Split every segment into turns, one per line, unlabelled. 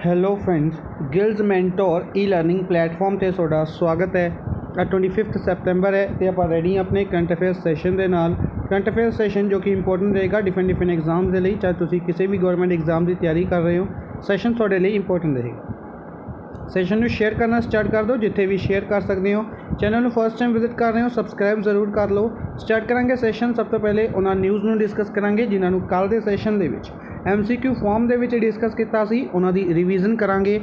Hello friends, ਗਿਲਜ਼ mentor ਈ learning platform ਤੇ ਤੁਹਾਡਾ ਸਵਾਗਤ ਹੈ। ਅੱਜ 25 ਸਤੰਬਰ ਹੈ ਤੇ ਆਪਾਂ ਰੈਡੀ ਹਾਂ ਆਪਣੇ ਕਰੰਟ ਅਫੇਅਰਸ ਸੈਸ਼ਨ ਦੇ ਨਾਲ। ਕਰੰਟ ਅਫੇਅਰਸ ਸੈਸ਼ਨ ਜੋ ਕਿ ਇੰਪੋਰਟੈਂਟ ਰਹੇਗਾ ਡਿਫਰੈਂਟ ਐਗਜ਼ਾਮ ਦੇ ਲਈ, ਚਾਹੇ ਤੁਸੀਂ ਕਿਸੇ ਵੀ ਗਵਰਨਮੈਂਟ ਐਗਜ਼ਾਮ ਦੀ ਤਿਆਰੀ ਕਰ ਰਹੇ ਹੋ, ਸੈਸ਼ਨ ਤੁਹਾਡੇ ਲਈ ਇੰਪੋਰਟੈਂਟ ਰਹੇਗਾ। ਸੈਸ਼ਨ ਨੂੰ ਸ਼ੇਅਰ ਕਰਨਾ ਸਟਾਰਟ ਕਰ ਦਿਓ ਜਿੱਥੇ ਵੀ ਸ਼ੇਅਰ ਕਰ ਸਕਦੇ ਹੋ। ਚੈਨਲ ਨੂੰ ਫਸਟ ਟਾਈਮ ਵਿਜ਼ਿਟ ਕਰ ਰਹੇ ਹੋ, ਸਬਸਕ੍ਰਾਈਬ ਜ਼ਰੂਰ ਕਰ ਲਓ। ਸਟਾਰਟ ਕਰਾਂਗੇ ਸੈਸ਼ਨ। ਸਭ ਤੋਂ ਪਹਿਲੇ ਉਹਨਾਂ ਨਿਊਜ਼ ਨੂੰ ਡਿਸਕਸ ਕਰਾਂਗੇ ਜਿਨ੍ਹਾਂ ਨੂੰ ਕੱਲ੍ਹ ਦੇ ਸੈਸ਼ਨ ਦੇ ਵਿੱਚ MCQ ਫਾਰਮ ਦੇ ਵਿੱਚ ਡਿਸਕਸ ਕੀਤਾ ਸੀ, ਉਹਨਾਂ ਦੀ ਰਿਵੀਜ਼ਨ ਕਰਾਂਗੇ।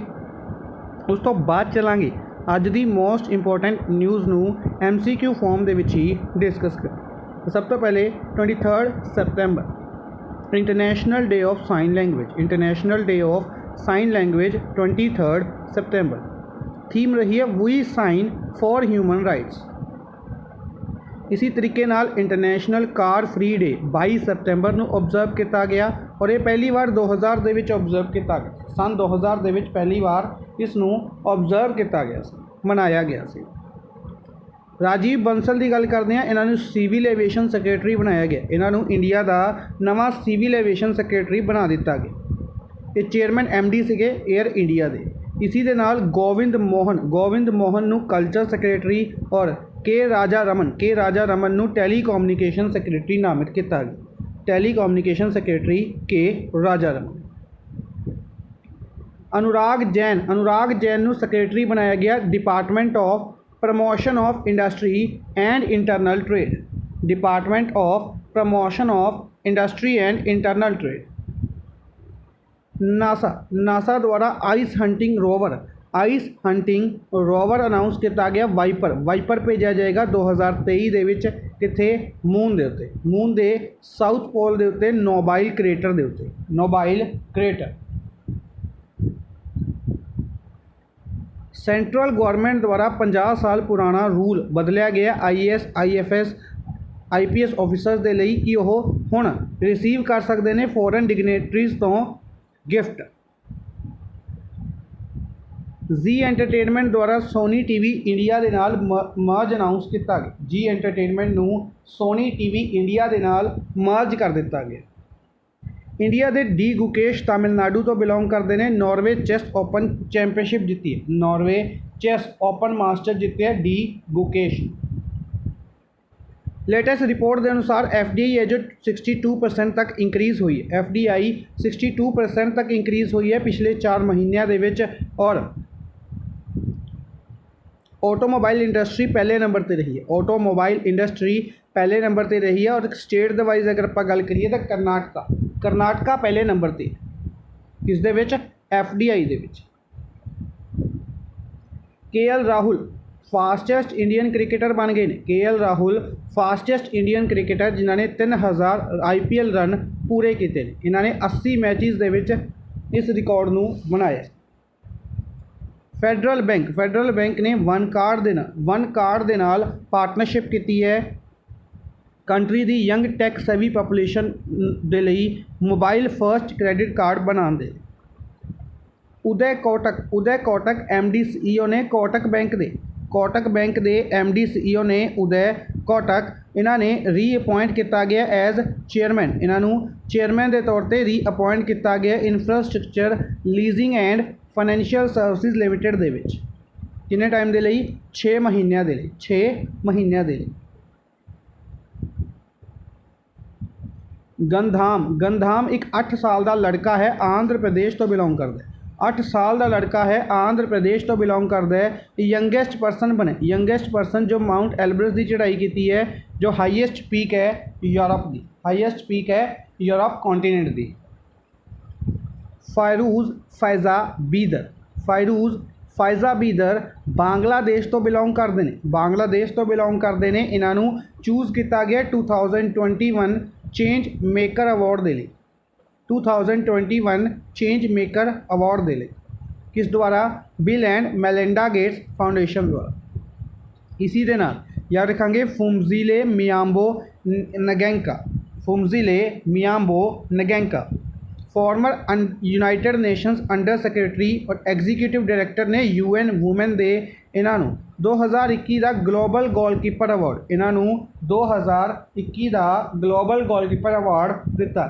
ਉਸ ਤੋਂ ਬਾਅਦ ਚੱਲਾਂਗੇ ਅੱਜ ਦੀ ਮੋਸਟ ਇੰਪੋਰਟੈਂਟ ਨਿਊਜ਼ ਨੂੰ MCQ ਫਾਰਮ ਦੇ ਵਿੱਚ ਹੀ ਡਿਸਕਸ ਕਰ। ਸਭ ਤੋਂ ਪਹਿਲੇ 23 ਸਤੰਬਰ international day of sign language. International day of sign language 23 सितंबर। थीम रही है we sign for human rights. इसी तरीके नाल इंटरनेशनल कार फ्री डे 22 सितंबर ਨੂੰ ऑब्जर्व किया गया और ये पहली बार 2000 ਦੇ ਵਿੱਚ ऑब्जर्व किया गया। सन 2000 ਦੇ ਵਿੱਚ पहली बार इस ਨੂੰ ऑब्जर्व किया गया ਸੀ, मनाया गया ਸੀ। राजीव बंसल की गल करते हैं, इन्हों सिविल एविएशन सैक्रटरी बनाया गया। इन्हों इंडिया का नवा सिविल एविएशन सैक्रटरी बना दिता गया। ये चेयरमैन MD से एयर इंडिया के। इसी के नाल गोविंद मोहन नू कल्चर सैक्रटरी और के राजा रमन नू टैलीकम्यूनिकेशन सैक्रटरी नामित किया गया। टैलीकम्यूनिकेशन सैक्रटरी के राजा रमन। अनुराग जैन नू सैक्रटरी बनाया गया department of promotion of industry and internal trade. Department of promotion of industry and internal trade. NASA द्वारा आइस हंटिंग रोवर अनाउंस किया गया। वाइपर भेजा जाएगा 2023 दे विच किथे मून दे उत्ते, मून दे साउथ पोल दे उत्ते नोबाइल क्रेटर। सेंट्रल गवर्नमेंट द्वारा 50 साल पुराना रूल बदलिया गया IAS IFS IPS ऑफिसर्स के लिए कि वह हुण रिसीव कर सकते हैं फॉरेन डिग्नेटरीज तो गिफ्ट। जी एंटरटेनमेंट द्वारा सोनी TV इंडिया के नाल मर्ज अनाउंस किया गया। जी एंटरटेनमेंट नू सोनी TV इंडिया के नाल मर्ज कर दिता गया। इंडिया के डी गुकेश तमिलनाडु तो बिलोंग करते हैं। नॉर्वे चेस ओपन चैंपियनशिप जीती है। नॉर्वे चेस ओपन मास्टर जीते है डी गुकेश। लेटेस्ट रिपोर्ट के अनुसार FDI है जो 62% तक इंक्रीज़ हुई है। FDI 62% तक इंक्रीज़ हुई है पिछले 4 महीनों के विच। और ऑटोमोबाइल इंडस्ट्री पहले नंबर पर रही है। ऑटोमोबाइल इंडस्ट्री पहले नंबर पर रही है। और स्टेट दे वाइज अगर आप गल करिए तो करनाटका पहले नंबर पर। इस दे विच FDI दे विच। KL Rahul fastest Indian cricketer बन गए हैं। KL Rahul fastest Indian cricketer जिन्होंने 3000 IPL रन पूरे किए हैं। इन्होंने 80 मैचिज़ दे विच इस रिकॉर्ड नू बनाया। फैडरल बैंक ने वन कार्ड दे नाल पार्टनरशिप की है कंट्री दी यंग टैक सेवी पॉपूलेशन दे लई मोबाइल फर्स्ट क्रेडिट कार्ड बनाने दे। उदय कोटक MD CEO ने कोटक बैंक के MD CEO ने उदय कोटक इन्होंने रीअपॉइंट किया गया एज चेयरमैन। इन्हों चेयरमैन के तौर पर रीअपॉइंट किया गया infrastructure leasing and financial services limited दे विच। किन्ने टाइम के लिए 6 महीनों के लिए 6 महीनों के लिए। गंधाम एक 8 साल का लड़का है, आंध्र प्रदेश तो बिलोंग करता है। 8 साल का लड़का है, आंध्र प्रदेश तो बिलोंग करता है। यंगेस्ट पर्सन जो माउंट एलब्रस की चढ़ाई की है, जो हाईएस्ट पीक है यूरोप कॉन्टीनेंट की। फायरूज़ फायजा बीदर बांग्लादेश तो बिलोंग करते हैं। इन्हों चूज़ किया गया 2021 चेंज मेकर अवार्ड दे लिए। 2021 चेंज मेकर अवार्ड दे लिए किस द्वारा? Bill and Melinda Gates Foundation द्वारा। इसी के नाल याद रखेंगे Phumzile Mlambo Ngcuka former United Nations under secretary और एग्जीक्यूटिव डायरैक्टर ने UN वूमेन दे इन्हों 2021 का ग्लोबल गोलकीपर अवार्ड 2021 का ग्लोबल गोलकीपर अवार्ड दिता।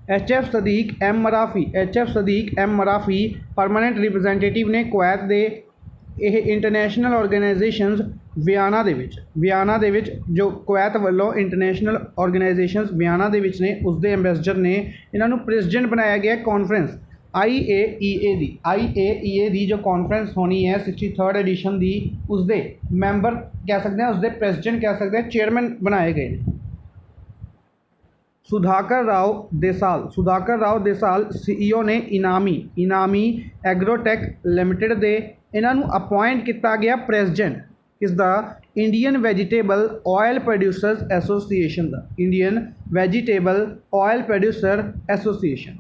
H F Sadiq M Marafi permanent representative ने कुवैत दे ਇਹ ਇੰਟਰਨੈਸ਼ਨਲ ਆਰਗੇਨਾਈਜੇਸ਼ਨਸ ਵਿਆਨਾ ਦੇ ਵਿੱਚ ਜੋ ਕੁਵੈਤ ਵੱਲੋਂ ਇੰਟਰਨੈਸ਼ਨਲ ਆਰਗੇਨਾਈਜੇਸ਼ਨਸ ਵਿਆਨਾ ਦੇ ਵਿੱਚ ਨੇ ਉਸ ਦੇ ਐਂਬੈਸਡਰ ਨੇ ਇਹਨਾਂ ਨੂੰ ਪ੍ਰੈਜ਼ੀਡੈਂਟ ਬਣਾਇਆ ਗਿਆ ਕਾਨਫਰੰਸ IAEA ਦੀ ਜੋ ਕਾਨਫਰੰਸ ਹੋਣੀ ਹੈ 63rd ਐਡੀਸ਼ਨ ਦੀ ਉਸ ਦੇ ਮੈਂਬਰ ਕਹਿ ਸਕਦੇ ਹਾਂ, ਉਸ ਦੇ ਪ੍ਰੈਜ਼ੀਡੈਂਟ ਕਹਿ ਸਕਦੇ ਹਾਂ, ਚੇਅਰਮੈਨ ਬਣਾਏ ਗਏ ਨੇ। सुधाकर राव देसाल CEO ने इनामी एग्रोटेक लिमिटेड दे इन्हां नूं अपॉइंट किया गया प्रेजिडेंट किसदा Indian vegetable oil producers association दा Indian vegetable oil producer association.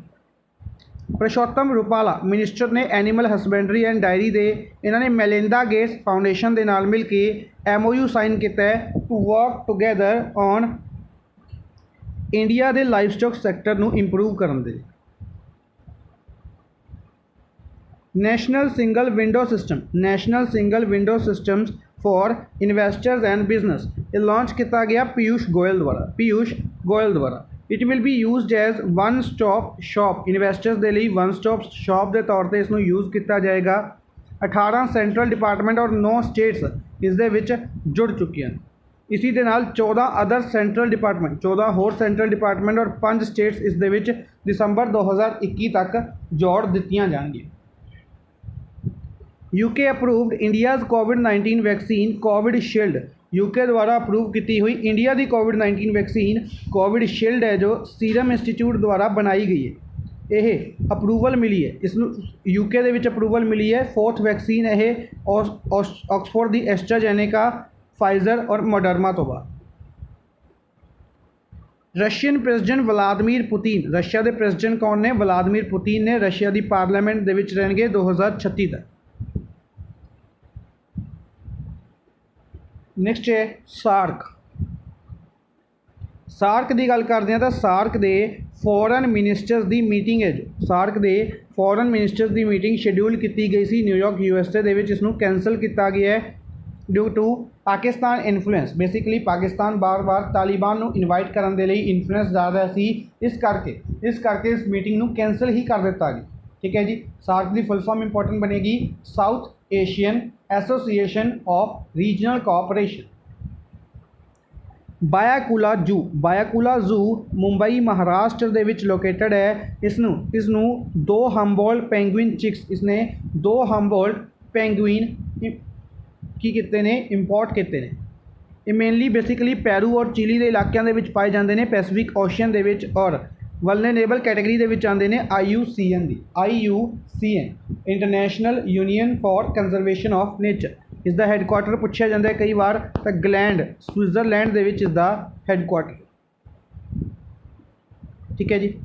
Parshottam Rupala minister ने एनीमल हसबेंडरी एंड डायरी दे इन्हां ने मेलिंदा गेट्स फाउंडेशन दे नाल मिल के MOU साइन किया है to work together on India के लाइफ स्टॉक सैक्टर नूं इंप्रूव करन दे। National single window systems for investors and business ये लॉन्च किया गया पीयूष गोयल द्वारा। It will be used as one stop shop investors के लिए वन स्टॉप शॉप के तौर पर इसनूं यूज़ किया जाएगा। 18 सेंट्रल डिपार्टमेंट और 9 स्टेट्स इस दे विच जुड़ चुकी हैं। इसी दे नाल 14 अदर सेंट्रल डिपार्टमेंट 14 होर सेंट्रल डिपार्टमेंट और 5 स्टेट्स इस दे विच दिसंबर 2021 तक जोड़ दित्तियां जाणगियां। यूके अप्रूव्ड इंडियाज़ कोविड-19 वैक्सीन कोविडशील्ड यूके द्वारा अप्रूव की हुई इंडिया की कोविड-19 वैक्सीन कोविडशील्ड है जो सीरम इंस्टीट्यूट द्वारा बनाई गई है। यह अप्रूवल मिली है इसनूं यूके दे विच अप्रूवल मिली है। 4th वैक्सीन यह ऑक्सफोर्ड दी एस्ट्राजेनेका फाइजर और मॉडर्ना तो बाद। Russian president Vladimir Putin Russia के प्रेजिडेंट कौन ने व्लादिमीर पुतिन ने रशिया की पार्लीमेंट दे विच रहणगे 2036 तक। नैक्सट है सार्क की गल करते हैं तो सार्क के फॉरन मिनिस्टर्स की मीटिंग है जो सार्क के फॉरन मिनिस्टर्स की मीटिंग शेड्यूल की गई सी न्यूयॉर्क USA दे विच इसनूं कैंसल किया गया है due to Pakistan influence. Basically Pakistan बार बार तालिबान नूं इनवाइट करने के लिए इन्फ्लुएंस जा रहा सी इस करके इस मीटिंग नूं कैंसल ही कर दिता गया। ठीक है जी। सार्क की फुल फॉर्म इंपॉर्टेंट बनेगी South Asian Association of Regional Cooperation. Byculla zoo Mumbai Maharashtra दे विच लोकेटेड है। इसनूं 2 हम्बोल्ट पेंगुइन चिक्स इसने 2 हम्बोल्ट पेंगुइन की किते ने इंपोर्ट किते ने। ये मेनली बेसिकली पेरू और चिली के इलाकों के विच पाए जाते हैं पैसिफिक ओशन के विच और वल्नरेबल कैटेगरी के विच आते हैं IUCN international union for conservation of nature. इसका हैडकुआटर पूछा जाता है कई बार तो ग्लैंड स्विट्जरलैंड के विच इसका हैडकुआटर। ठीक है जी।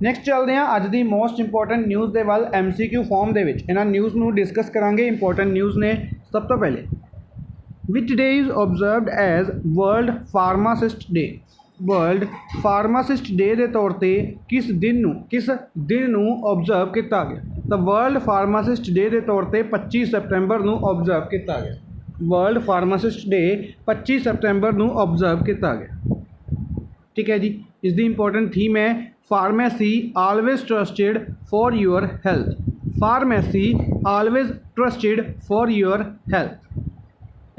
नैक्सट चलते हैं अज की मोस्ट इंपोर्टेंट न्यूज़ के वाल MCQ फॉर्म के इन्होंने न्यूज़ में डिस्कस करांगे। इंपोर्टेंट न्यूज़ ने सब तो पहले which day is observed as world pharmacist day. World pharmacist day के तौर पर किस दिन ऑब्जर्व किया गया। तो वर्ल्ड फार्मासिस्ट डे के तौर पर 25 सितंबर को ऑब्जर्व किया गया। वर्ल्ड फार्मासिस्ट डे 25 सितंबर को ऑब्जर्व किया गया। ठीक है जी। इसकी इंपॉर्टेंट थीम है pharmacy always trusted for your health. Pharmacy always trusted for your health.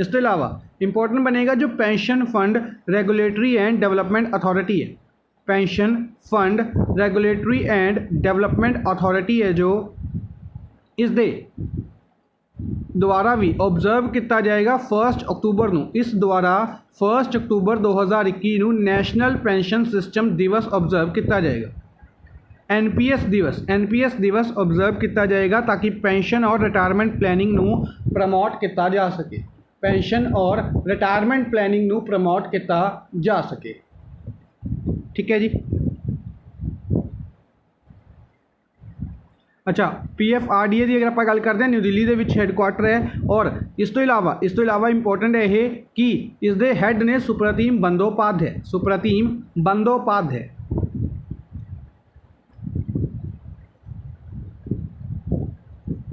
इसके अलावा इंपॉर्टेंट बनेगा जो pension fund regulatory and development authority है। Pension fund regulatory and development authority है जो इस दे द्वारा भी ऑब्जर्व किया जाएगा 1 अक्तूबर को। इस द्वारा 1 अक्तूबर 2021 को नैशनल पेंशन सिस्टम दिवस ऑब्जर्व किया जाएगा। NPS दिवस ऑब्जर्व किया जाएगा ताकि पेंशन और रिटायरमेंट प्लैनिंग नू प्रमोट किया जा सके। पेंशन और रिटायरमेंट प्लैनिंग नू प्रमोट किया जा सके। ठीक है जी। अच्छा PFRDA की अगर आप गल करते हैं न्यू दिल्ली के विच हैडकुआटर है और इस तो इलावा इंपॉर्टेंट है ये कि इसके हैड ने सुप्रतिम बंदोपाध्याय।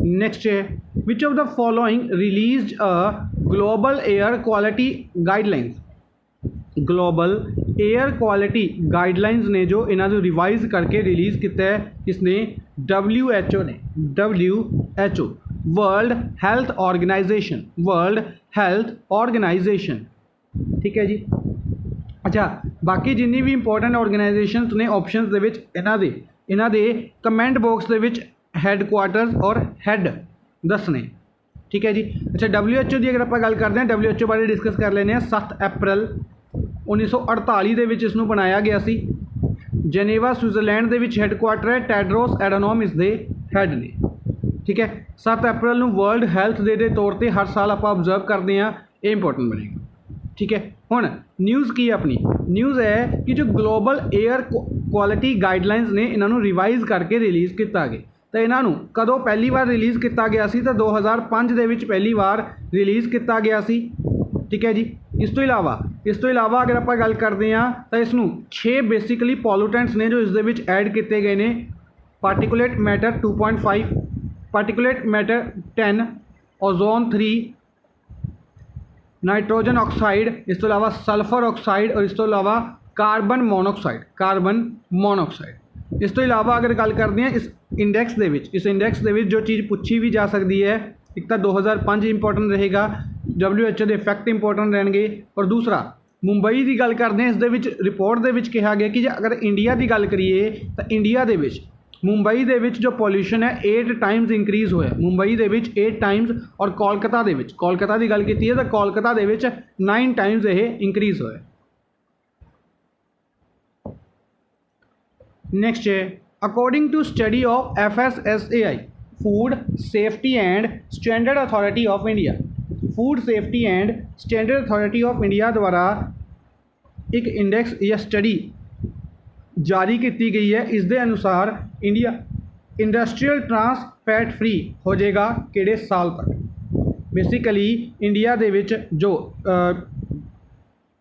नेक्स्ट है which of the following released a global air quality guidelines. Global air quality guidelines ने जो इन्होंने रिवाइज करके रिलीज़ किया है किसने WHO ने WHO वर्ल्ड हेल्थ ऑर्गेनाइजेशन ठीक है जी। अच्छा बाकी जिन्नी भी इंपॉर्टेंट ऑर्गेनाइजेशनस ने ऑप्शनस दे विच इन्हां दे कमेंट बॉक्स दे विच हैडकुआटर्स और हैड दसने ठीक है जी। अच्छा WHO की अगर आप गल करते हैं WHO बारे डिस्कस कर लेने 7 अप्रैल 1948 ਦੇ ਵਿੱਚ ਇਸ ਨੂੰ ਬਣਾਇਆ ਗਿਆ ਸੀ। ਜੈਨੇਵਾ ਸਵਿਟਜ਼ਰਲੈਂਡ ਦੇ ਵਿੱਚ ਹੈੱਡਕੁਆਟਰ ਹੈ। ਟੈਡਰੋਸ ਐਡਨੋਮ ਇਸ ਦੇ ਹੈੱਡ ਨੇ ਠੀਕ ਹੈ। 7 ਅਪ੍ਰੈਲ ਨੂੰ ਵਰਲਡ ਹੈਲਥ ਡੇ ਦੇ ਤੌਰ 'ਤੇ ਹਰ ਸਾਲ ਆਪਾਂ ਓਬਜ਼ਰਵ ਕਰਦੇ ਹਾਂ, ਇਹ ਇੰਪੋਰਟੈਂਟ ਬਣੇਗਾ ਠੀਕ ਹੈ। ਹੁਣ ਨਿਊਜ਼ ਕੀ ਆਪਣੀ ਨਿਊਜ਼ ਹੈ ਕਿ ਜੋ ਗਲੋਬਲ 에ਅਰ ਕੁਆਲਿਟੀ ਗਾਈਡਲਾਈਨਸ ਨੇ ਇਹਨਾਂ ਨੂੰ ਰਿਵਾਈਜ਼ ਕਰਕੇ ਰਿਲੀਜ਼ ਕੀਤਾ ਗਿਆ। ਤਾਂ ਇਹਨਾਂ ਨੂੰ ਕਦੋਂ ਪਹਿਲੀ ਵਾਰ ਰਿਲੀਜ਼ ਕੀਤਾ ਗਿਆ ਸੀ ਤਾਂ 2005 ਦੇ ਵਿੱਚ ਪਹਿਲੀ ਵਾਰ ਰਿਲੀਜ਼ ਕੀਤਾ ਗਿਆ ਸੀ ठीक है जी। इस तो इलावा अगर आप गल करते हैं तो इसनों 6 बेसिकली पॉल्यूटेंट्स ने जो इस ऐड किए गए हैं। Particulate matter 2.5 particulate matter 10 ozone 3 nitrogen oxide इस तो इलावा सल्फर ऑक्साइड और इस तो इलावा कार्बन मोनोऑक्साइड। इस तो इलावा अगर गल करते हैं इस इंडैक्स जो चीज़ पूछी भी जा सकती है एक तो 2005 इंपॉर्टेंट रहेगा WHO के इफैक्ट इंपॉर्टेंट रहेंगे और दूसरा मुंबई की गल करते हैं इस रिपोर्ट के कहा गया कि अगर इंडिया की गल करिए तो इंडिया के मुंबई के जो पॉल्यूशन है 8 टाइम्स इंक्रीज़ होया मुंबई के 8 टाइम्स और कोलकाता की गल की है तो कोलकाता के 9 टाइम्स ये इंक्रीज़ होया। नेक्स्ट है according to study of FSSAI food safety and standard authority of India द्वारा एक इंडेक्स या स्टडी जारी की गई है। इस दे अनुसार India industrial trans fat free हो जाएगा किहड़े साल तक। बेसिकली इंडिया दे विच जो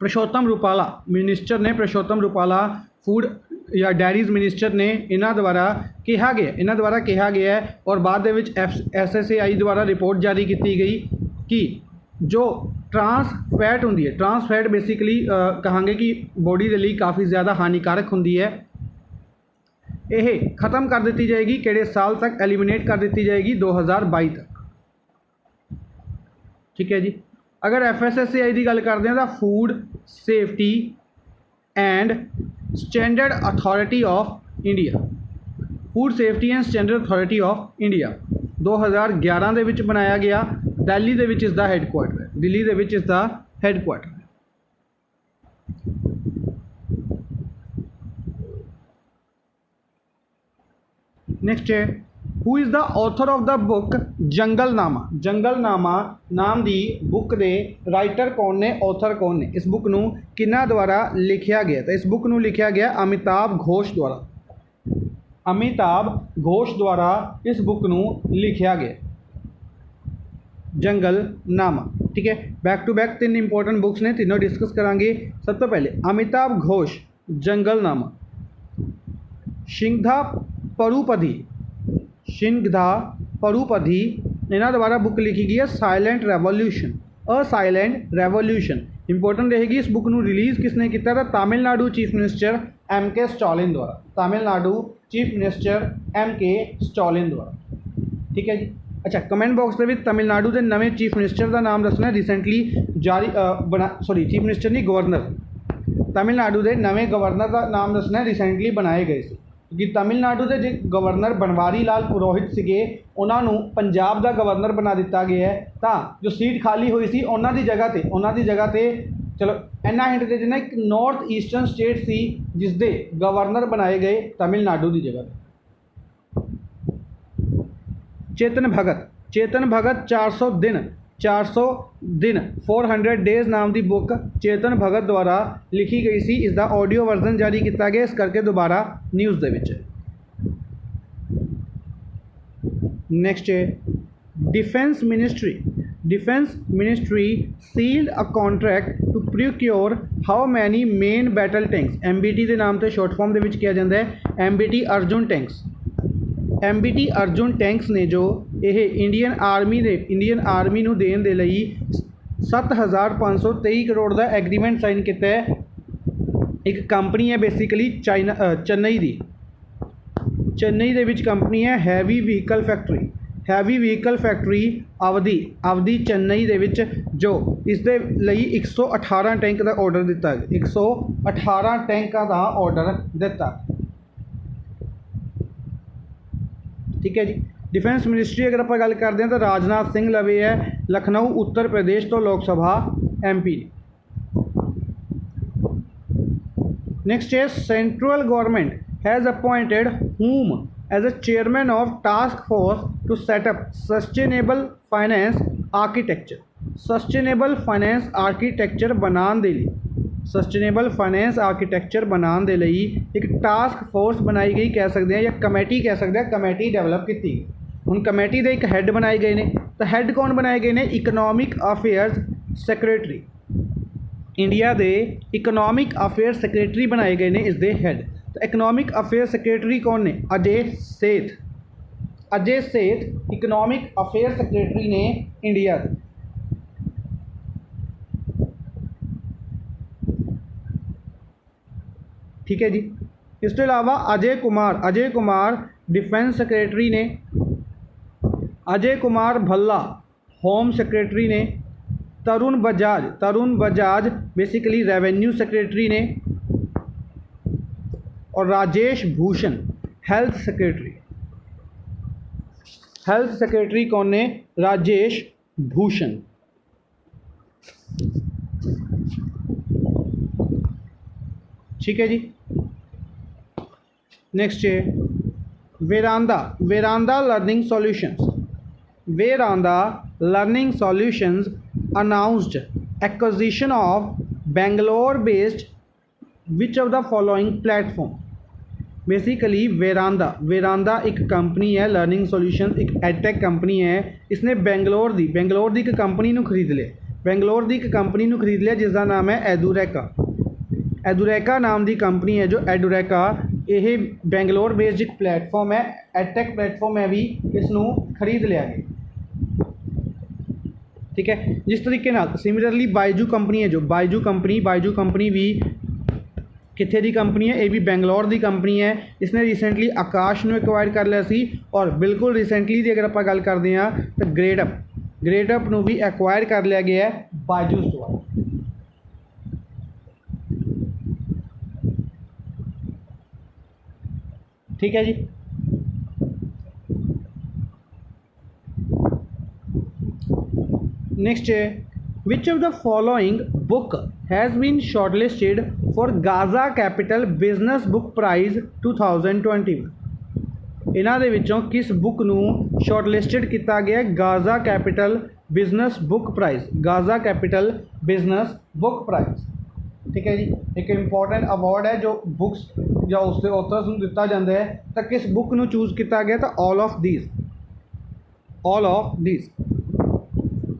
परशोत्तम रूपाला फूड या डेयरीज मिनिस्टर ने इन्हों द्वारा कहा गया है और बाद दे विच FSSAI द्वारा रिपोर्ट जारी की गई कि जो ट्रांस फैट होंगी है ट्रांस फैट बेसिकली कहांगे कि बॉडी के लिए काफ़ी ज़्यादा हानिकारक होंगी है। यह ख़त्म कर दी जाएगी किहड़े साल तक एलिमिनेट कर दी जाएगी 2022 तक ठीक है जी। अगर FSSAI की गल करते हैं तो food safety and standard authority of India 2011 ਦੇ ਵਿੱਚ बनाया गया। दिल्ली ਦੇ ਵਿੱਚ इसका हैडकुआटर है नेक्स्ट है who is the author of the book Junglenama नाम की बुक के राइटर कौन ने ऑथर कौन ने। इस बुक नूं किन्हां द्वारा लिखिया गया तो इस बुक नूं लिखिया गया अमिताभ घोष द्वारा इस बुक नूं लिखिया गया जंगलनामा ठीक है। Back to back 3 important books ने तीनों डिस्कस करांगे। सब तो पहले अमिताभ घोष जंगलनामा सिंघा परुपधी इन्हों द्वारा बुक लिखी गई है साइलेंट रेवोल्यूशन इंपॉर्टेंट रहेगी। इस बुक नूं रिलीज़ किसने किया था Tamil Nadu chief minister MK Stalin द्वारा ठीक है जी। अच्छा कमेंट बॉक्स के तमिलनाडु के नवे चीफ मिनिस्टर का नाम दसना रिसेंटली चीफ मिनिस्टर नहीं गवर्नर तमिलनाडु के नवे गवर्नर का नाम दसना रिसेंटली बनाए गए थे क्योंकि तमिलनाडु के जो गवर्नर बनवारी लाल पुरोहित से उन्होंने पंजाब का गवर्नर बना दिता गया है तो जो सीट खाली हुई सी उन्होंने जगह पर चलो इन्ना हिंट दे देना एक नॉर्थ ईस्टर्न स्टेट सी जिसके गवर्नर बनाए गए तमिलनाडु की जगह। चेतन भगत 400 दिन 400 डेज नाम की बुक चेतन भगत द्वारा लिखी गई सी। इसका ऑडियो वर्जन जारी किया गया इस करके दोबारा न्यूज़ दे विच। नेक्स्ट है defence ministry sealed a contract to procure how many main battle tanks MBT के नाम से शॉर्ट फॉर्म के किया जाता है MBT अर्जुन टैंक्स ने जो ये इंडियन आर्मी नूं देण दे लई 7,523 करोड़ का एग्रीमेंट साइन किया है एक कंपनी है बेसिकली चेन्नई दी, चेन्नई ਦੇ ਵਿੱਚ ਕੰਪਨੀ ਹੈ heavy vehicle factory, heavy vehicle factory अवधि चेन्नई ਦੇ ਵਿੱਚ जो इस दे ਲਈ 118 टैंक का ऑर्डर दिता, 118 टैंकों का ऑर्डर दिता। ठीक है जी। डिफेंस मिनिस्ट्री अगर आप गल करते हैं तो राजनाथ सिंह लवे है, लखनऊ उत्तर प्रदेश तो लोक सभा MP। नेक्स्ट है central government has appointed whom as a chairman of task force to set up sustainable finance architecture। sustainable finance architecture बनाने दे लिए, sustainable finance architecture बनाने दे लिए एक टास्क फोर्स बनाई गई कह सकते हैं, या कमेटी कह सकते हैं, कमेटी डेवलप की। हुण कमेटी दे एक हैड बनाए गए ने, तो हैड कौन बनाए गए ने? इकनॉमिक अफेयर्स सैक्रटरी, इंडिया दे इकनॉमिक अफेयर सैक्रटरी बनाए गए ने इस दे हैड। तो इकनॉमिक अफेयर सैक्रटरी कौन ने? अजय सेठ, अजय सेठ इकनॉमिक अफेयर सैक्रटरी ने इंडिया दे। ठीक है जी। इस तो इलावा अजय कुमार डिफेंस सैक्रटरी ने, अजय कुमार भल्ला होम सैक्रटरी ने, Tarun Bajaj basically revenue secretary ने, और Rajesh Bhushan health secretary. Health secretary कौन ने? राजेश भूषण। ठीक है जी। नेक्स्ट है Veranda learning solutions. Veranda learning solutions announced acquisition of Bangalore based which of the following platform. Basically Veranda एक कंपनी है, लर्निंग सॉल्यूशंस एक एडटेक कंपनी है। इसने बेंगलोर दी एक कंपनी नू खरीद लिया, बेंगलोर दी एक कंपनी नू खरीद लिया जिसका नाम है एडुरैका नाम की कंपनी है। जो एडुरैका ये बेंगलोर बेस्ड एक प्लेटफॉर्म है, एडटेक प्लेटफॉर्म है भी, इसनू खरीद लिया गया। ठीक है। जिस तरीके नाल सिमिलरली बायजू कंपनी है, जो बायजू कंपनी भी कित्थे दी कंपनी है? ये भी बेंगलोर दी कंपनी है। इसने रिसेंटली आकाश नू एक्वायर कर लिया सी, और बिल्कुल रिसेंटली की अगर आप गल करते हैं तो ग्रेड अप नू भी एक्वायर कर लिया गया है बायजूस द्वारा। ठीक है जी। नेक्स्ट है which of the following book has been shortlisted for Gaja capital business book prize 2021। इन्हां दे विचों किस बुक नू शॉर्टलिस्टेड किया गया? Gaja capital business book prize, Gaja capital business book prize. ठीक है जी। एक इंपॉर्टेंट अवार्ड है जो बुक्स या उसके ऑथर्स नू दिता जाता है। तो किस बुक नू चूज़ किया गया? तो ऑल ऑफ दीज।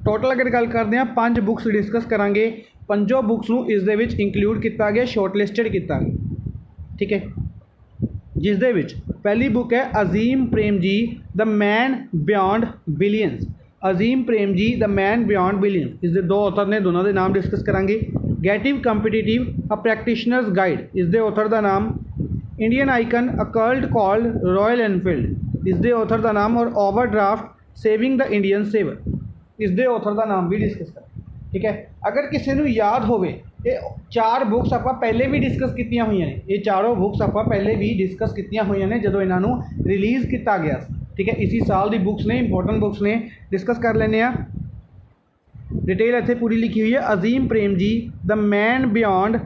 टोटल अगर गल करते हैं 5 बुक्स डिस्कस करांगे, 5 बुक्स नू इस दे विच इंक्लूड किया गया, शॉर्टलिस्टेड किया गया। ठीक है। जिस दे विच पहली बुक है Azim Premji the man beyond billions. Azim Premji the man beyond billions, इस दे 2 ऑथर ने, दोनों के नाम डिस्कस करांगे। Getting competitive a practitioner's guide, इस दे ऑथर का नाम। Indian icon a cult called Royal Enfield, इस दे ऑथर का नाम। और overdraft saving the Indian saver, इस दे ऑथर का नाम भी डिस्कस करें। ठीक है। अगर किसी को याद होवे, ये 4 बुक्स आप पहले भी डिस्कस कीतियां हुई ने, ये चारों बुक्स आप पहले भी डिस्कस कीतियां हुई ने जो इन्हों रिलीज़ किया गया। ठीक है। इसी साल की बुक्स ने, इंपॉर्टेंट बुक्स ने, डिस्कस कर लेने। डिटेल इत्थे पूरी लिखी हुई है। Azim Premji the man beyond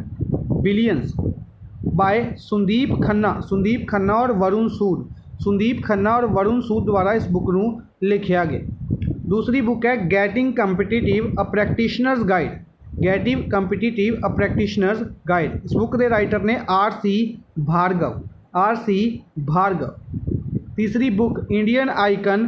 billions by Sandeep Khanna और वरुण सूद। संदीप खन्ना और वरुण सूद द्वारा इस बुक को लिखा गया। दूसरी बुक है getting competitive a practitioner's guide, getting competitive a practitioner's guide. इस बुक के राइटर ने आर सी भार्गव। तीसरी book Indian icon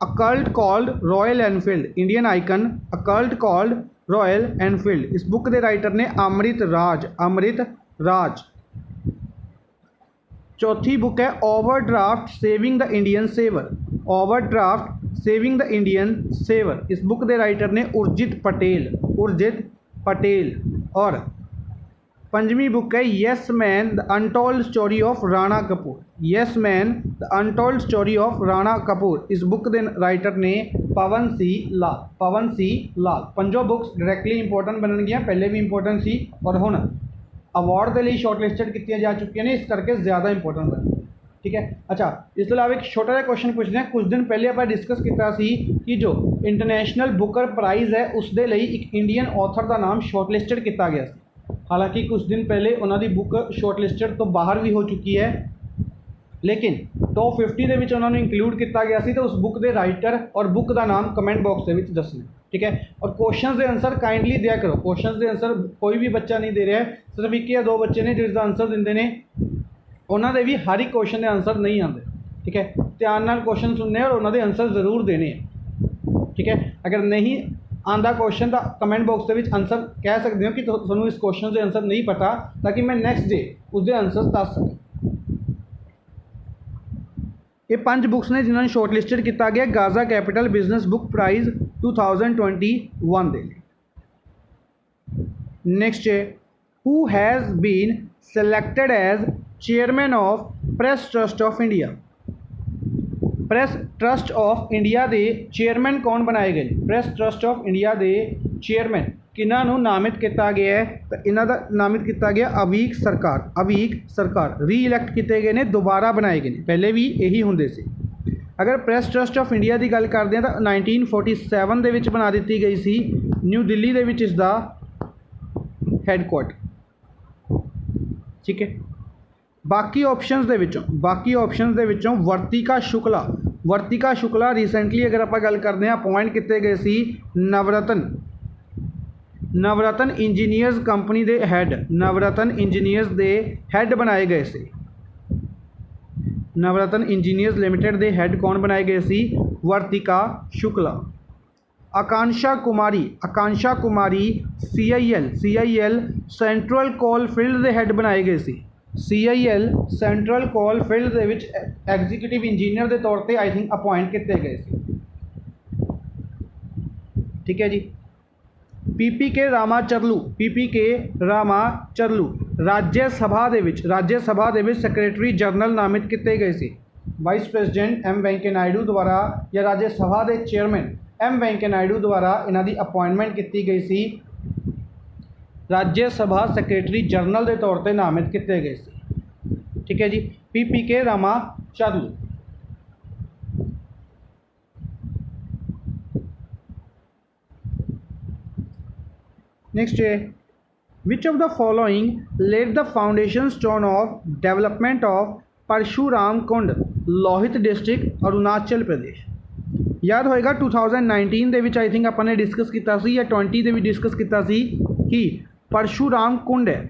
a cult called Royal Enfield, Indian icon a cult called Royal Enfield. इस बुक के writer ने अमृत राज। चौथी book है overdraft saving the Indian saver, overdraft saving the Indian saver. इस book के writer ने उर्जित पटेल। और पंजवीं बुक है yes man the untold story of Rana Kapoor. Yes man the untold story of Rana Kapoor. इस बुक के राइटर ने पवन सी लाल। पवन सी लाल। पंजों बुक्स डायरैक्टली इंपोर्टेंट बन गई, पहले भी इंपोर्टेंट सी और हुण अवार्ड के लिए शॉर्टलिस्टेड की जा चुकी ने, इस करके ज़्यादा इंपोर्टेंट बन। ठीक है। अच्छा, इस तो अलावा एक छोटा सा क्वेश्चन पूछते हैं। कुछ दिन पहले आप डिस्कस किया कि जो इंटरनेशनल बुकर प्राइज़ है उसके लिए एक इंडियन ऑथर का नाम शॉर्टलिस्टेड किया गया। हालांकि कुछ दिन पहले उन्होंने बुक शॉर्टलिस्टेड तो बाहर भी हो चुकी है, लेकिन टॉप 50 के विच उन्होंने इंक्लूड किया गया सी। तो उस बुक के राइटर और बुक का नाम कमेंट बॉक्स के विच दसना। ठीक है। और क्वेश्चन के आंसर काइंडली दिया करो। क्वेश्चन के आंसर कोई भी बच्चा नहीं दे रहा है, सिर्फ एक या दो बच्चे ने जिसका आंसर देंगे ने, उन्होंने भी हर एक क्वेश्चन के आंसर नहीं आते। ठीक है। ध्यान नाल क्वेश्चन सुनने और उन्होंने आंसर जरूर देने। ठीक है। अगर नहीं आंदा क्वेश्चन तो कमेंट बॉक्स के विच आंसर कह सकते हो कि तुहानू इस क्वेश्चन के आंसर नहीं पता, ताकि मैं नैक्सट डे उसके आंसर दस सकूँ। ये 5 बुक्स ने जिन्होंने शॉर्टलिस्टेड किया गया Gaja capital business book prize 2021 दे। नेक्स्ट है who has been selected as chairman of press trust of India. Press trust of India के चेयरमैन कौन बनाए गए? प्रेस ट्रस्ट ऑफ इंडिया के चेयरमैन किन्हों नामित किया गया है? तो इन्हों का नामित किया गया अवीक सरकार। अवीक सरकार री इलैक्ट किए गए ने, दोबारा बनाए गए, पहले भी यही होंगे से। अगर प्रेस ट्रस्ट ऑफ इंडिया की गल करते हैं तो 1947 के विच बना दी गई सी, न्यू दिल्ली के विच इसका हैडक्वार्टर। ठीक है। बाकी ऑप्शनस दे विचों वर्तिका शुक्ला। वर्तिका शुक्ला रिसेंटली अगर आप गल करते हैं अपॉइंट किए गए सी नवरत्न इंजीनियर्स कंपनी के हैड। नवरत्न इंजीनियर्स के हैड बनाए गए सी। नवरत्न इंजीनियर्स लिमिटेड के हैड कौन बनाए गए सी? वर्तिका शुक्ला। आकांक्षा कुमारी CIL सेंट्रल कोल फील्ड के हैड बनाए गए सी। CIL सेंट्रल कोल फील्ड के विच एग्जीक्यूटिव इंजीनियर के तौर पर आई थिंक अपॉइंट किए गए सी। ठीक है जी। PPK रामाचरलू राज्य सभा के विच सैक्रटरी जनरल नामित किए गए सी। Vice president M Venkaiah Naidu द्वारा या राज्य सभा के चेयरमैन M वेंकैया नायडू द्वारा इन्हों की अपॉइंटमेंट की गई सी। राज्य सभा सैक्रटरी जनरल के तौर पर नामित किए गए सी। ठीक है जी। PPK रामाचरलू। नेक्स्ट है which of the following laid the foundation stone of development of Parshuram Kund Lohit district Arunachal Pradesh. याद होएगा 2019 के विच आई थिंक अपने डिस्कस किया सी या 20 के भी डिस्कस किया सी कि परशुराम कुंड है।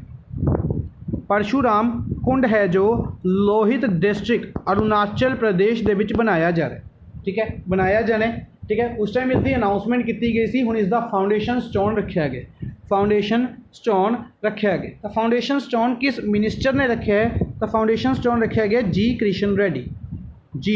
परशुराम कुंड है जो लोहित डिस्ट्रिक्ट अरुणाचल प्रदेश के विच बनाया जा रहा है। ठीक है। बनाया जाना है। ठीक है। उस टाइम इसकी अनाउंसमेंट की गई सी, हुण इसका फाउंडेशन स्टोन रखा गया। फाउंडेशन स्टोन रखा गया। तो फाउंडेशन स्टोन किस मिनिस्टर ने रखा है? तो फाउंडेशन स्टोन रखा गया G कृष्ण रेड्डी। G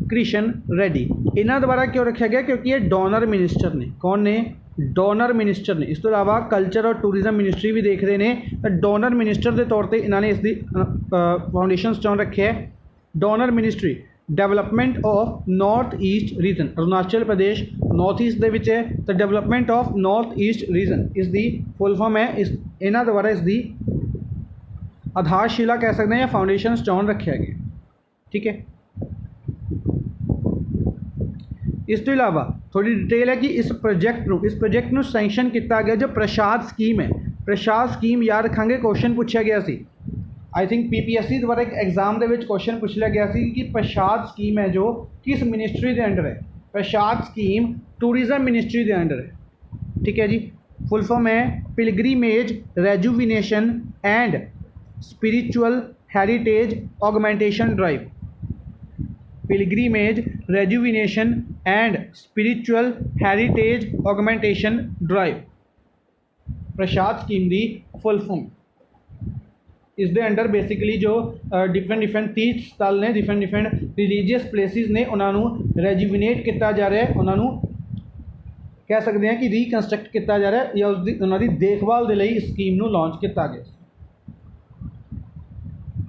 कृष्ण रेड्डी। इन्हों द्वारा क्यों रखा गया? क्योंकि ये डोनर मिनिस्टर ने। कौन ने? डोनर मिनिस्टर ने। इस तो इलावा कल्चर और टूरिज्म मिनिस्ट्री भी देख रहे हैं, तो डोनर मिनिस्टर के तौर पर इन्होंने इसकी फाउंडेशन स्टोन रखे है। DoNER ministry development of north east region. Arunachal Pradesh north east दे विच है, तो development of north east region इसकी फुल फॉर्म है। इन्हों द्वारा इसकी आधारशिला कह सकते हैं या फाउंडेशन स्टोन रखा गया। ठीक है। इस तो इलावा थोड़ी डिटेल है कि इस प्रोजेक्ट में सैंक्शन किया गया जो प्रसाद स्कीम है। प्रसाद स्कीम याद रखांगे, क्वेश्चन पूछा गया सी। आई थिंक PPSC द्वारा एक एग्जाम के क्वेश्चन पूछ लिया गया सी कि प्रसाद स्कीम है जो किस मिनिस्ट्री के अंडर है? प्रसाद स्कीम टूरिज्म मिनिस्ट्री के अंडर है। ठीक है जी। फुल फॉर्म है pilgrimage rejuvenation and spiritual heritage augmentation drive. Pilgrimage rejuvenation and spiritual heritage augmentation drive Prasad scheme की फुल फॉर्म। इस दे अंडर बेसिकली जो डिफरेंट तीर्थ स्थल ने, डिफरेंट रिलीजियस प्लेसिस ने, उन्होंने रेजुविनेट किया जा रहा है। उन्होंने कह सकते हैं कि रिकनस्ट्रक्ट किया जा रहा है या उसकी उन्होंने देखभाल के लिए इस स्कीम को लॉन्च किया गया।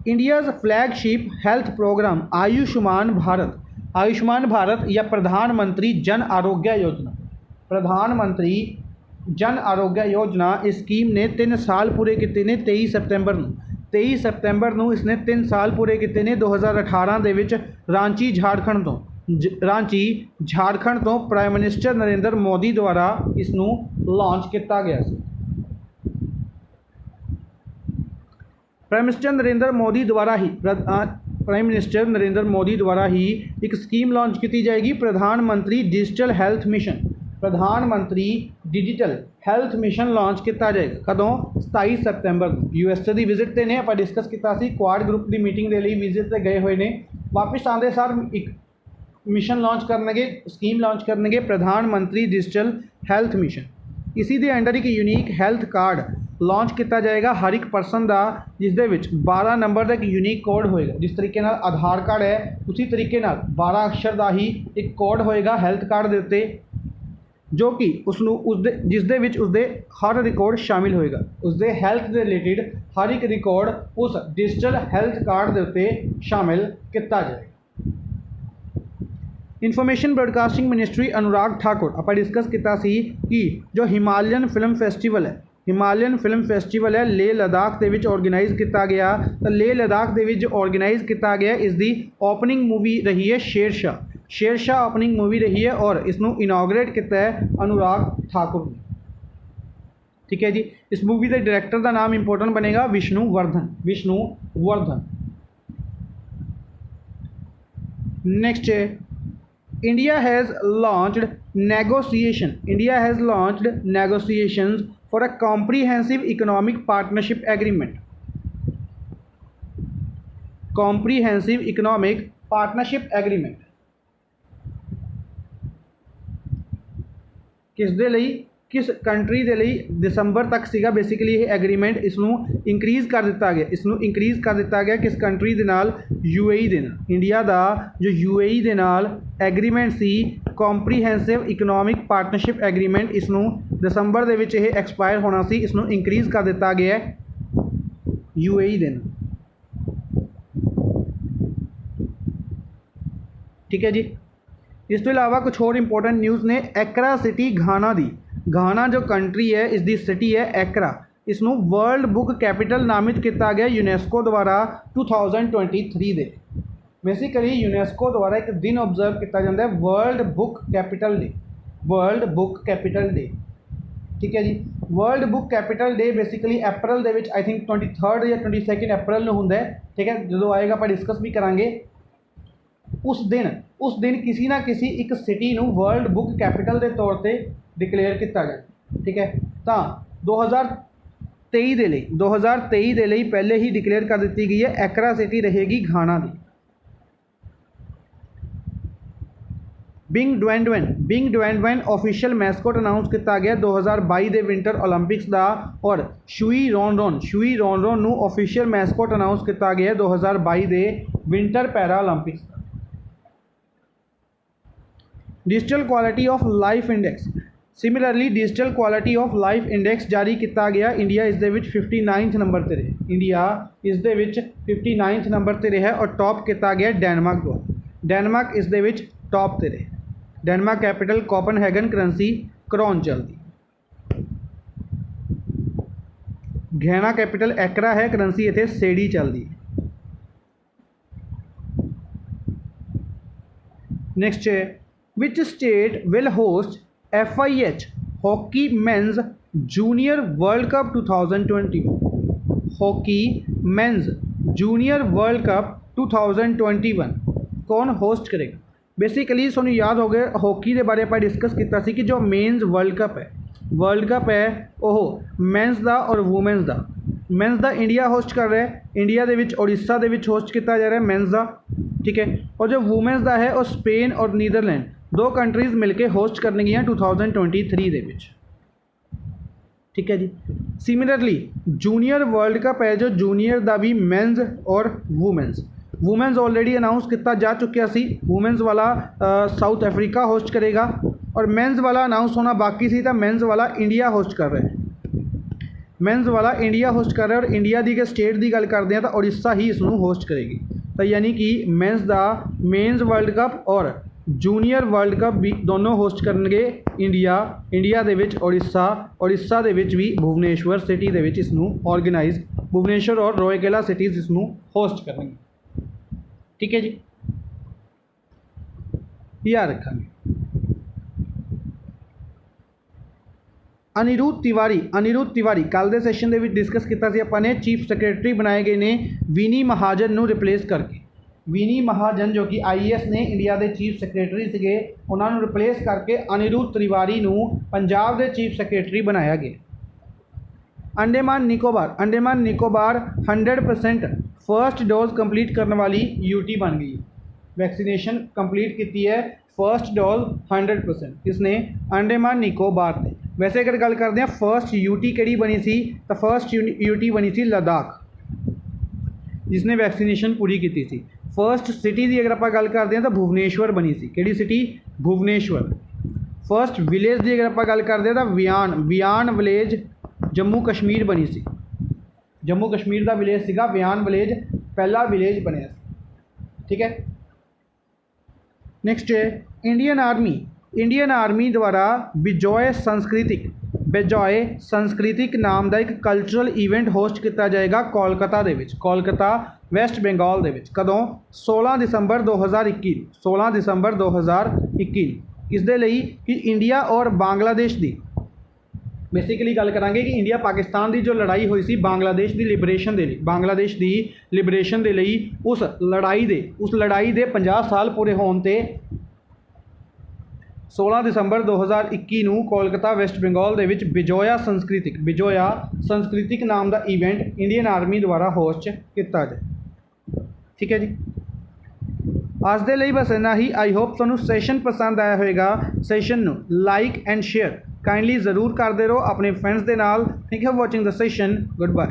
India's flagship health programme Ayushman Bharat या प्रधानमंत्री जन आरोग्य योजना, प्रधानमंत्री जन आरोग्य योजना इस स्कीम ने 3 साल पूरे किए ने 23 सप्तैंबर ਨੂੰ इसने 3 साल पूरे किए ने 2018 ਦੇ ਵਿੱਚ ਰਾਂਚੀ झारखंड ਤੋਂ प्राइम मिनिस्टर नरेंद्र मोदी द्वारा इसनों लॉन्च किया गया ਸੀ। प्राइम मिनिस्टर नरेंद्र मोदी द्वारा ही एक स्कीम लॉन्च की जाएगी, प्रधानमंत्री डिजिटल हेल्थ मिशन, प्रधानमंत्री डिजिटल हेल्थ मिशन लॉन्च किया जाएगा कदों 27 सप्तैंबर यूएसए की विजिट से ने आप डिस्कस किया क्वाड ग्रुप की मीटिंग के लिए विजिट से गए हुए ने, वापस आते सार एक मिशन लॉन्च करनगे, स्कीम लॉन्च करनगे प्रधानमंत्री डिजिटल हेल्थ मिशन। इसी के अंडर एक यूनीक हेल्थ कार्ड लॉन्च किया जाएगा हर एक परसन का, जिस 12 नंबर का एक यूनीक कोड होएगा, जिस तरीके आधार कार्ड है उसी तरीके 12 अक्षर का ही एक कोड होएगा हेल्थ कार्ड के उत्ते, जो कि उसदे हर रिकॉर्ड शामिल होएगा, उसके हेल्थ के रिलेटेड हर एक रिकॉर्ड उस डिजिटल हेल्थ कार्ड के उत्ते शामिल किया जाएगा। Information broadcasting ministry Anurag Thakur आप डिस्कस किया कि जो हिमालयन फिल्म फैसटिवल है लेह लद्दाख के ऑर्गेनाइज किया गया, तो लेह लद्दाख के ऑर्गेनाइज किया गया, इसकी ओपनिंग मूवी रही है शेरशाह ओपनिंग मूवी रही है और इसनों इनॉग्रेट किया है अनुराग ठाकुर ने। ठीक है जी, इस मूवी के डायरैक्टर का नाम इंपोर्टेंट बनेगा विष्णुवर्धन। नेक्स्ट है India has launched negotiations for a comprehensive economic partnership agreement, किस कंट्री के लिए दिसंबर तक सीगा बेसिकली ये एग्रीमेंट, इसनों इंक्रीज़ कर दिता गया किस कंट्री के नाल, यूएई के नाल। इंडिया का जो यूएई के नाल एग्रीमेंट सी कॉम्प्रीहेंसिव इकनॉमिक पार्टनरशिप एग्रीमेंट, इसनों दिसंबर के विच एक्सपायर होना सी, इसनों इंक्रीज़ कर दिता गया यूएई के नाल। ठीक है जी, इस तो इलावा कुछ और इंपोर्टेंट न्यूज़ ने। एक्रा सिटी घाना जो कंट्री है इसकी सिटी है एक्रा, इसनों वर्ल्ड बुक कैपिटल नामित किया गया यूनेस्को द्वारा 2023 दे। बेसिकली यूनेस्को द्वारा एक दिन ऑब्जर्व किया जाता है वर्ल्ड बुक कैपिटल डे। ठीक है जी, world book capital day basically April के आई थिंक 23 या 22 अप्रैल में होंगे। ठीक है, जो आएगा आप डिस्कस भी करांगे। उस दिन किसी ना किसी एक सिटी नूं वर्ल्ड बुक कैपिटल के तौर पर डिकलेयर किया गया। ठीक है, तो 2023 के लिए पहले ही डिकलेयर कर दी गई है एक्रा सिटी रहेगी घाना की। बिंग डवेंडवेन ऑफिशियल मैस्कोट अनाउंस किया गया 2022 के विंटर ओलंपिक्स का, और शुई रॉनरॉन नूं ऑफिशियल मैस्कोट अनाउंस किया गया 2022 के विंटर पैरा ओलंपिक्स का। Digital quality of life index, similarly digital quality of life index जारी किया गया। इंडिया इस 59 नंबर पर रहे, इंडिया इस 59 नंबर पर रहा और टॉप किया गया डेनमार्क द्वारा। डेनमार्क इस टॉप पर रहे। Denmark capital Copenhagen, currency krone चलती। घाना कैपिटल एक्रा है, करंसी इत्थे सेडी चलती। नेक्स्ट है which state will host FIH hockey mains junior world cup 2021, hockey mains junior world cup 2021 कौन होस्ट करेगा। बेसिकली सूँ याद हो गया हॉकी के बारे आप डिस्कस किया कि जो मेन्स वर्ल्ड कप है वह मेंस का और वूमेंस का। मेंस का इंडिया होस्ट कर रहा है, इंडिया के उड़ीसा के होस्ट किया जा रहा है मेंस का। ठीक है, और जो वूमेंस का है वह स्पेन और नीदरलैंड 2 कंट्रीज़ मिलकर होस्ट करनगियां 2023 के विच। ठीक है जी, सिमिलरली जूनियर वर्ल्ड कप है जो जूनियर का भी मेंस और वूमेंस ऑलरेडी अनाउंस किया जा चुकिया सी। वूमेंस वाला साउथ अफ्रीका होस्ट करेगा और मेंस वाला अनाउंस होना बाकी सी, तो मेंस वाला इंडिया होस्ट कर रहा है। ਮੈਨਸ ਵਾਲਾ ਇੰਡੀਆ ਹੋਸਟ ਕਰ ਰਿਹਾ ਔਰ ਇੰਡੀਆ ਦੀ ਕਿ ਸਟੇਟ ਦੀ ਗੱਲ ਕਰਦੇ ਹਾਂ ਤਾਂ ਉੜੀਸਾ ਹੀ ਇਸ ਨੂੰ ਹੋਸਟ ਕਰੇਗੀ। ਤਾਂ ਯਾਨੀ ਕਿ ਮੈਨਸ ਦਾ ਮੇਨਸ ਵਰਲਡ ਕੱਪ ਔਰ ਜੂਨੀਅਰ ਵਰਲਡ ਕੱਪ ਵੀ ਦੋਨੋਂ ਹੋਸਟ ਕਰਨਗੇ ਇੰਡੀਆ ਦੇ ਵਿੱਚ ਉੜੀਸਾ ਦੇ ਵਿੱਚ ਵੀ ਭੁਵਨੇਸ਼ਵਰ ਸਿਟੀ ਦੇ ਵਿੱਚ ਇਸ ਨੂੰ ਆਰਗੇਨਾਈਜ਼ ਭੁਵਨੇਸ਼ਵਰ ਔਰ ਰੋਇਕੇਲਾ ਸਿਟੀਜ਼ ਇਸ ਨੂੰ ਹੋਸਟ ਕਰਨਗੇ। ਠੀਕ ਹੈ ਜੀ, ਯਾਦ ਰੱਖਾਂਗੇ। ਅਨਿਰੂਧ ਤਿਵਾਰੀ ਕੱਲ੍ਹ ਦੇ ਸੈਸ਼ਨ ਦੇ ਵਿੱਚ ਡਿਸਕਸ ਕੀਤਾ ਸੀ ਆਪਾਂ ਨੇ, ਚੀਫ ਸੈਕਟਰੀ ਬਣਾਏ ਗਏ ਨੇ ਵਿਨੀ ਮਹਾਜਨ ਨੂੰ ਰਿਪਲੇਸ ਕਰਕੇ। ਵਿਨੀ ਮਹਾਜਨ ਜੋ ਕਿ IAS ਨੇ ਇੰਡੀਆ ਦੇ ਚੀਫ ਸੈਕਟਰੀ ਸੀਗੇ, ਉਹਨਾਂ ਨੂੰ ਰਿਪਲੇਸ ਕਰਕੇ ਅਨਿਰੂਧ ਤਿਵਾਰੀ ਨੂੰ ਪੰਜਾਬ ਦੇ ਚੀਫ ਸੈਕਟਰੀ ਬਣਾਇਆ ਗਿਆ। Andaman Nicobar 100% first dose complete ਕਰਨ ਵਾਲੀ UT ਬਣ ਗਈ। ਵੈਕਸੀਨੇਸ਼ਨ ਕੰਪਲੀਟ ਕੀਤੀ ਹੈ ਫਰਸਟ ਡੋਜ਼ 100% ਕਿਸਨੇ, ਅੰਡੇਮਾਨ ਨਿਕੋਬਾਰ ਨੇ। ਵੈਸੇ ਅਗਰ ਗੱਲ ਕਰਦੇ ਹਾਂ ਫਰਸਟ UT ਕਿਹੜੀ ਬਣੀ ਸੀ, ਤਾਂ ਫਰਸਟ UT ਬਣੀ ਸੀ ਲਦਾਖ, ਜਿਸਨੇ ਵੈਕਸੀਨੇਸ਼ਨ ਪੂਰੀ ਕੀਤੀ ਸੀ। ਫਰਸਟ ਸਿਟੀ ਦੀ ਅਗਰ ਆਪਾਂ ਗੱਲ ਕਰਦੇ ਹਾਂ ਤਾਂ ਭੁਵਨੇਸ਼ਵਰ ਬਣੀ ਸੀ। ਕਿਹੜੀ ਸਿਟੀ? ਭੁਵਨੇਸ਼ਵਰ। ਫਰਸਟ ਵਿਲੇਜ ਦੀ ਅਗਰ ਆਪਾਂ ਗੱਲ ਕਰਦੇ ਹਾਂ ਤਾਂ ਵਿਆਨ ਵਿਲੇਜ ਜੰਮੂ ਕਸ਼ਮੀਰ ਬਣੀ ਸੀ। ਜੰਮੂ ਕਸ਼ਮੀਰ ਦਾ ਵਿਲੇਜ ਸੀਗਾ ਵਿਆਨ ਵਿਲੇਜ, ਪਹਿਲਾ ਵਿਲੇਜ ਬਣਿਆ ਸੀ। ਠੀਕ ਹੈ, ਨੈਕਸਟ ਹੈ ਇੰਡੀਅਨ ਆਰਮੀ ਦੁਆਰਾ ਬਿਜੋਏ ਸੰਸਕ੍ਰਿਤਿਕ ਨਾਮ ਦਾ ਇੱਕ ਕਲਚਰਲ ਇਵੈਂਟ ਹੋਸਟ ਕੀਤਾ ਜਾਏਗਾ ਕੋਲਕਾਤਾ ਦੇ ਵਿੱਚ, ਕੋਲਕਾਤਾ ਵੈਸਟ ਬੰਗਾਲ ਦੇ ਵਿੱਚ। ਕਦੋਂ? 16 ਦਸੰਬਰ 2021। ਇਸ ਦੇ ਲਈ ਕਿ ਇੰਡੀਆ ਔਰ ਬਾਂਗਲਾਦੇਸ਼ ਦੀ ਬੇਸਿਕਲੀ ਗੱਲ ਕਰਾਂਗੇ ਕਿ ਇੰਡੀਆ ਪਾਕਿਸਤਾਨ ਦੀ ਜੋ ਲੜਾਈ ਹੋਈ ਸੀ ਬਾਂਗਲਾਦੇਸ਼ ਦੀ ਲਿਬਰੇਸ਼ਨ ਦੇ ਲਈ, ਉਸ ਲੜਾਈ ਦੇ 50 ਸਾਲ ਪੂਰੇ ਹੋਣ ਤੇ 16 ਦਸੰਬਰ 2021 ਨੂੰ ਕੋਲਕਾਤਾ ਵੈਸਟ ਬੰਗਾਲ ਦੇ ਵਿੱਚ ਬਿਜੋਇਆ ਸੰਸਕ੍ਰਿਤਿਕ ਨਾਮ ਦਾ ਇਵੈਂਟ ਇੰਡੀਅਨ ਆਰਮੀ ਦੁਆਰਾ ਹੋਸਟ ਕੀਤਾ ਜਾਏ। ਠੀਕ ਹੈ ਜੀ, ਅੱਜ ਦੇ ਲਈ ਬਸ ਇੰਨਾ ਹੀ। ਆਈ ਹੋਪ ਤੁਹਾਨੂੰ ਸੈਸ਼ਨ ਪਸੰਦ ਆਇਆ ਹੋਵੇਗਾ। ਸੈਸ਼ਨ ਨੂੰ ਲਾਈਕ ਐਂਡ ਸ਼ੇਅਰ ਕਾਈਂਡਲੀ ਜ਼ਰੂਰ ਕਰਦੇ ਰਹੋ ਆਪਣੇ ਫਰੈਂਡਸ ਦੇ ਨਾਲ। Thank you for watching the session. Good bye.